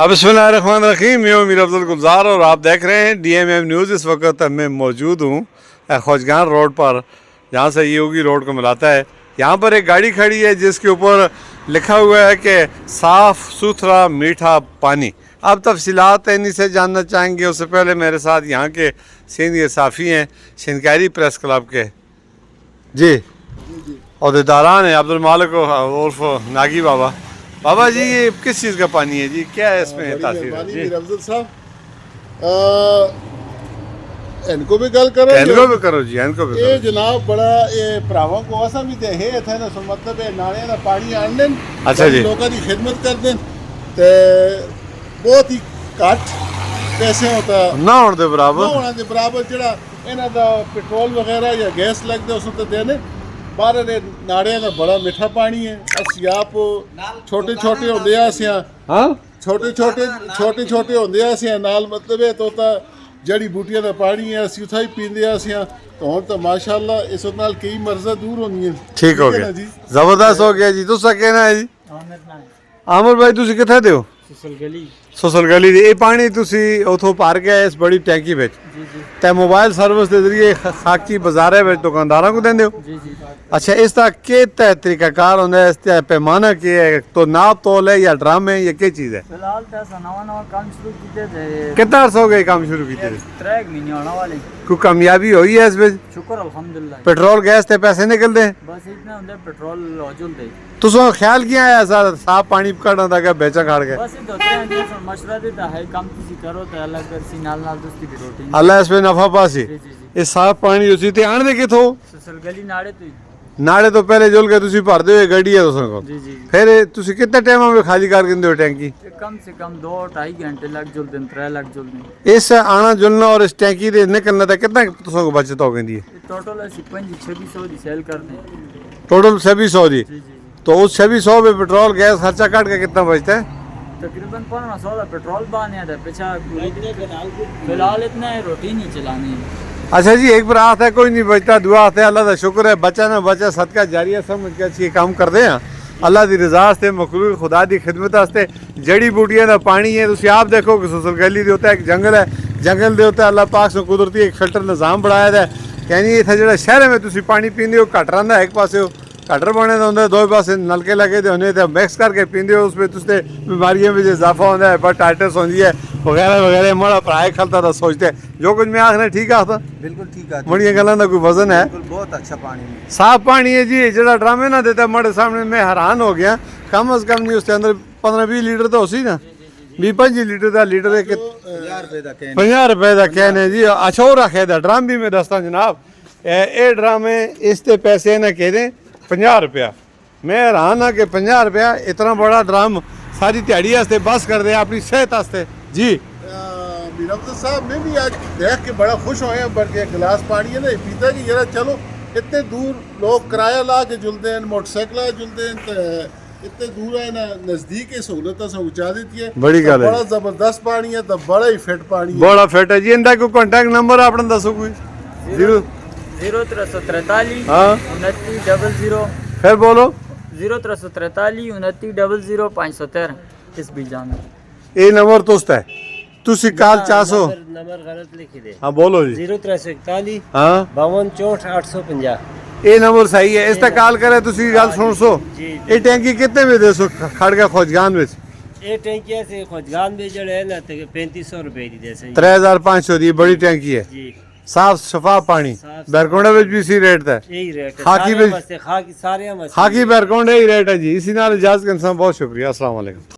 बिस्मिल्लाहिर्रहमानिर्रहीम। मैं मीर अफजल गुलजार और आप देख रहे हैं DMM न्यूज़। इस वक्त मैं मौजूद हूँ ख्वाजगान रोड पर, जहाँ से यूगी रोड को मिलाता है। यहाँ पर एक गाड़ी खड़ी है जिसके ऊपर लिखा हुआ है कि साफ़ सुथरा मीठा पानी। अब तफसीलात इन्हीं से जानना चाहेंगे। उससे पहले मेरे साथ यहाँ के सीनियर साफ़ी हैं शिनकारी प्रेस क्लब के जी अहदेदारान हैं अब्दुल मालिक उर्फ नागी बाबा। बाबा जी, ये किस चीज़ का पानी है जी, क्या है इसमें तासीर है जी? अफजल साहब इनको भी गल करो, इनको भी करो जी, इनको भी ये करो। जनाब बड़ा ये भरावां को असा भी ते है थे ना, सो मतलब ये नाले का पानी आन देन, अच्छा जी। लोगों की खिदमत कर देन ते बहुत ही घट पैसे होता ना होने दे बराबर होना दे बराबर जेड़ा इन्हां दा पेट्रोल वगैरह या गैस लगदे उस ते देने। बाहर दे नाड़े का बड़ा मीठा पानी है। असी आप छोटे छोटे होंदे आसियां, हाँ छोटे छोटे होंदे आसियां नाल मतलब है तोता जड़ी बूटियां दा पानी है, असी उत्था ही पींदे आसियां। तो हुण तो माशाअल्लाह इस नाल कई मर्ज़ा दूर होंदियां। ठीक हो है गया ना जी। जबरदस्त हो गया जी। तुसा कहना है जी आमिर भाई, तुसी किथे दे हो? सुसल गली दे। ये पानी तुसी उथों भर के इस बड़ी टैंकी विच ते मोबाइल सर्विस के जरिए खाकी बाजारे विच दुकानदारां को देंदे हो? अच्छा, इसका के तरीकाकार होंदा है? इसका पैमाना के है? तो नाप तोल है या ड्रम है या क्या चीज़ है? फिलहाल तो ऐसा नवा काम शुरू कीते थे। कितना अर्सा हो गया काम शुरू कीते? 3 महीने होने वाले। कोई कामयाबी हुई है इसमें? शुक्र अल्हम्दुलिल्लाह। पेट्रोल गैस ते पैसे निकलते हैं? बस इतना होंगे पेट्रोल औजुल दे। तुसो ख्याल किया है सर साफ पानी कढ़ना था क्या बेचा खाड़ के? बस दो तीन दिन से मशवरा देता है काम किसी करो तो अलग कर सी नाल नाल दोस्ती की रोटी। अल्लाह इसमें नफा पासी। जी। ये साफ पानी उसी ते आने दे किथों? सुसल गली नाड़े तो नाले तो पहले जुल के तुसी भर दे गड्डी है तुसन को। जी। फिर तुसी कितने टाइम में खाली कर दिंदे हो टैंकी? कम से कम 2-2.5 घंटे लग जुल दिन 3 लग जुल दिन। इस आना जुलना और इस टैंकी दे निकलना था कितना तुसन को बचत हो गई है? टोटल 2600 दी सेल करते हैं। टोटल 2600 दी। जी। तो उस 2600 में पेट्रोल गैस खर्चा काट के कितना बचता है? तकरीबन 1500 का पेट्रोल बहाने है पीछा। फिलहाल इतना है रोटी नहीं चलानी है। अच्छा जी, एक बार आता है कोई नहीं बचता, दुआ आता है अल्लाह का शुक्र है बचा ना बचा सदका जारिया समझ के अच्छी काम कर दे अल्लाह की रजा से मखलूक खुदा की खिदमत वास्ते। जड़ी बूटियां का पानी है। तुम आप देखो कि सुसल गली दे उत्ते एक जंगल है, जंगल के उत्ते अल्लाह पाक से कुदरती एक फिल्टर निज़ाम बनाया है। यानी इतना जो शहर में तुम पानी पींदे हो घट रहा एक पासे घटर बने होंगे, दो पासे नलके लगे होने तो मिक्स करके पींदे हो। उसमें तुझे बीमारियों में इजाफा होता है, हेपेटाइटिस होती है वगैरह वगैरह। माड़ा पराए खलता था सोचते जो कुछ मैं आखना ठीक आता बिल्कुल ठीक है। बड़िया गलों का कोई वजन है? बहुत अच्छा पानी है, साफ पानी है जी। जो ड्रामे ना देता माड़े सामने मैं हैरान हो गया। कम अज कम नहीं उसके अंदर 15-20 लीटर तो उसी ना 20-25 लीटर का लीटर है। 50 रुपए का कैन है जी। अच्छा वो रखे था ड्राम भी मैं दसता जनाब। ये ड्राम है, इसके पैसे ना कह दें 50 रुपया। मैं हैरान हाँ कि 50 रुपया इतना बड़ा ड्राम सारी दिहाड़ी वास्ते बस कर दे अपनी सेहत वास्ते जी। मीर अफजल साहब मैं भी आज देख के बड़ा खुश होया, बल्कि गिलास पानी है ना पीता कि जरा चलो इतने दूर लोग किराया ला के जुलते हैं, मोटरसाइकिल जुलते हैं, तो इतने दूर है ना नजदीक ही सहूलत से पहुंचा देती है। बड़ी गल है। बड़ा जबरदस्त पानी है, तो बड़ा ही फिट पानी है। बड़ा फिट है जी। इनका कोई कॉन्टैक्ट नंबर अपना दसो कोई? 0343 हाँ 2900। फिर बोलो 0343 2900 513। इस भी जाना ये नंबर तुस्त है। तुसी काल 400 नंबर गलत लिखी दे। हाँ बोलो जी। 0341 हाँ 52 64 850। ये नंबर सही है। इस तक काल करे तुसी गल सुन सो। जी। ये टैंकी कितने में दे सो खड़ के खोजगान में? ये टैंकी से खोजगान में जड़े है ना तो 3500 रुपए की दे सही। 3500 दी बड़ी टैंकी है। जी। साफ शफाफ पानी। बैरकोंडा में भी इसी रेट है। यही रेट है। खाकी सारे में मस्ते खाकी सारे मस्ते। खाकी बैरकोंडा ही रेट है जी। इसी नाल इजाजत के इंसान बहुत शुक्रिया। अस्सलाम वालेकुम।